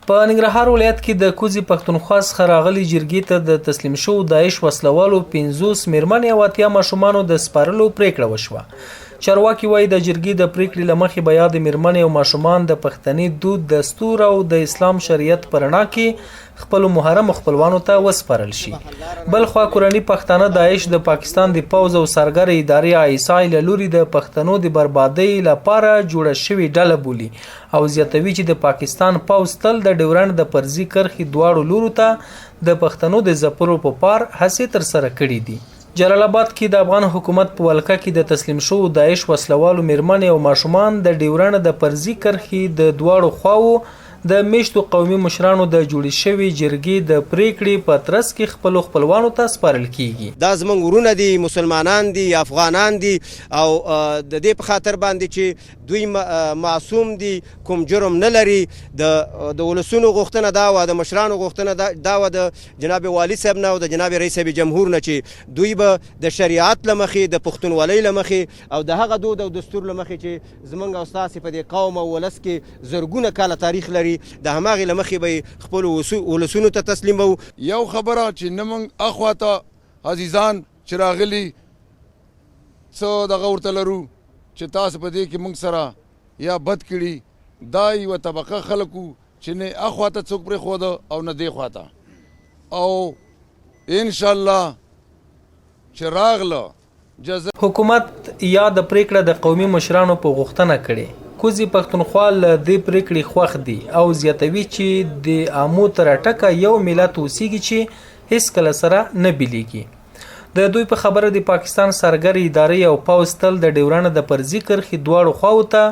په ننګرهار ولایت کې د کوزې پښتونخوا څخه راغلي جرګې ته د تسلیم شوو داعش وسلوالو 50 میرمنې او 80 ماشومانو د سپارلو پریکړه وشوه. چارواکي وایي د جرګې د پریکړې له مخې به یادې میرمنې او ماشومان د پښتني دود، دستور او د اسلام شریعت په رڼا کې خپلو محرم خپلوانو ته وسپارل شي. بلخوا کورنیو پښتانه داعش د پاکستان د پوځ او سرګر ادارې ISI له لوري د پښتنو د بربادۍ لپاره جوړه شوې ډله بولي او زیاتوي چې د پاکستان پوځ تل د ډیورنډ د فرضي کرښې دواړو لورو ته د پښتنو د ځپلو په پار هڅې ترسره کړې دي. جلال آباد کې د افغان حکومت په ولکه کې د تسلیم شوو داعش وسلوالو میرمنې او ماشومان د ډیورنډ د فرضي کرښې د دواړو خواو د میشتو قومي مشرانو د جوړې شوې جرګې د پریکړې په ترڅ کې خپلو خپلوانو ته سپارل کیږي. دا زموږ ورونه دي، مسلمانان دي، افغانان دي او د دې په خاطر باندې چې دوی معصوم دي، کوم جرم نه لري. د ولسونو غوښتنه دا وه، د مشرانو غوښتنه دا وه، د جناب والي صاحب نه او د جناب رئیس صاحب جمهور نه، چې دوی به د شریعت له مخې، د پښتونولۍ له مخې او د هغه دود او دستور له مخې چې زموږ او ستاسې په دې قوم او ولس کې زرګونه کاله تاریخ لري، د هماغې له مخې به خپلو ولسونو ته تسلیموو. یو خبره چې نه موږ اخواته عزیزان چې راغلي څه دغه ورته لرو چې تاسو په دې کې موږ سره یا بد کړي، دا یوه طبقه خلکو چې نه اخواته څوک پرېښوده او نه دې خواته، او انشاءالله چې راغله حکومت یا د پریکړه د قومي مشرانو په غوښتنه کړې. کوزې پښتونخوا له دې پریکړې خوښ دي او زیاتوي چې د آمو تر ټکه یو ملت اوسیږي چې هیڅکله سره نه بیلیږي. د دوی په خبره د پاکستان سرګر ادارې او پوځ تل د ډیورنډ د فرضي کرښې دواړو خواو ته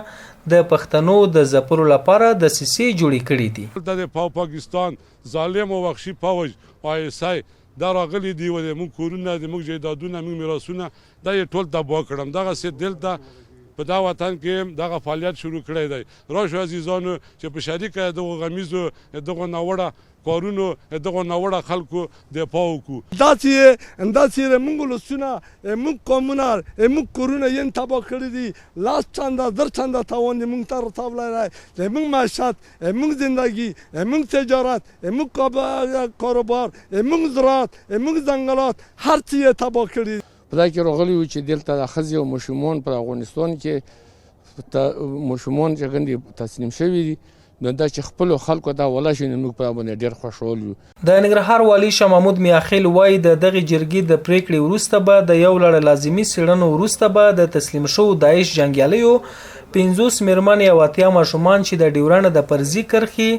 د پښتنو د ځپلو لپاره دسیسې جوړې کړې دي. د پاکستان ظالم او وحشي پوځ او ISI دا راغلي دي و د موږ کورونه، د موږ جایدادونه، موږ میراثونه دا یې ټول تباه کړم. دغسې دلته په دا وطن کې دغه فعالیت شروع کړی دی. راشو عزیزانو چې په شریکه دغو غمیزو، دغو ناوړه کارونو، دغو ناوړه خلکو دفاع وکړو. داسې موږ ولسونه، موږ قومونه، موږ کورونه یې تباه کړي دي. لاس چنده در چنده تاوان یې موږ ته رسولی دی. موږ معیشت، موږ زندگی، موږ تجارت، موږ کاروبار، موږ زراعت، موږ ځنګلات، هر څه یې تباه کړي. په دا کې راغلي وو چې دلته د ښځې او ماشومان په افغانستان کې ماشومان چې ګندې تسلیم شوي دي، نو دا چې خپلو خلکو دا ولا شي نو موږ په باندې ډېر خوشحال یو. د ننګرهار والي شاه محمود میاخیل وایي د دغې جرګې د پریکړې وروسته به د یو لړ لازمي څېړنو وروسته به د تسلیم شوو داعش جنګیالیو 50 میرمنې او 80 ماشومان چې د ډیورنډ د فرضي کرښې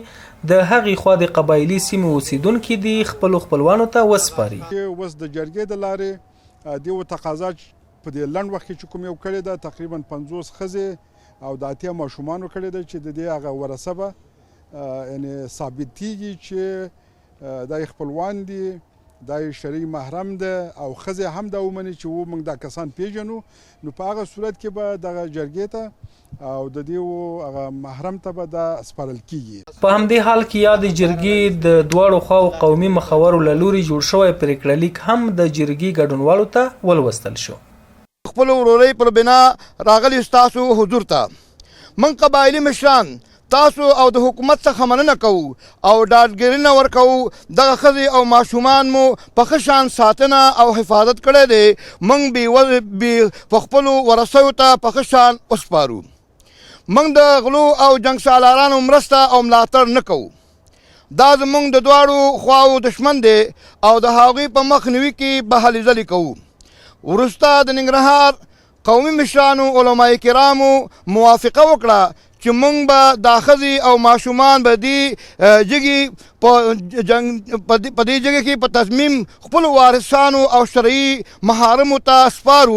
د هغې خوا د قبایلي سیمې اوسیدونکي دي خپلو خپلوانو ته وسپاري. اوس د جرګې د لارې دیو تقاضا په دې لنډ وخت کې چې کوم یو کړی ده، تقریبا 50 ښځې او د 80 ماشومانو کړی ده چې د دې هغه ورثه به یعنې ثابتېږي چې دا یې خپلوان دي، دا یې شرعي محرم ده او ښځې هم دا ومني چې موږ دا کسان پیژنو. نو په هغه صورت کې به دغه جرګې ته او د دې هغه محرم ته به دا سپارل کیږي. په همدې حال کې یا د جرګې د دواړو خواو قومي مخورو له لوري جوړ شوی پریکړه لیک هم د جرګې ګډونوالو ته ولوستل شو. خپل ورورۍ پر بنا راغلي ستاسو حضور ته موږ قبایلي مشران تاسو او د حکومت څخه مننه کوو او ډاډګیرنه ورکوو دغه ښځې او ماشومان مو په ښه شان ساتنه او حفاظت کړی دی. موږ په خپلو ورثیو ته په ښه شان وسپارو. موږ د غلو او جنګ سالارانو مرسته او ملاتړ نه کوو. دا زموږ د دواړو خواو دشمن دی او د هغوی په مخنیوي کې به هلې ځلې کوو. وروسته د ننګرهار قومي مشرانو علما کرامو موافقه وکړه چې موږ به دا ښځې او ماشومان به دې جګې په دې جګې کې په تصمیم خپلو وارثانو او شرعي محارمو ته سپارو.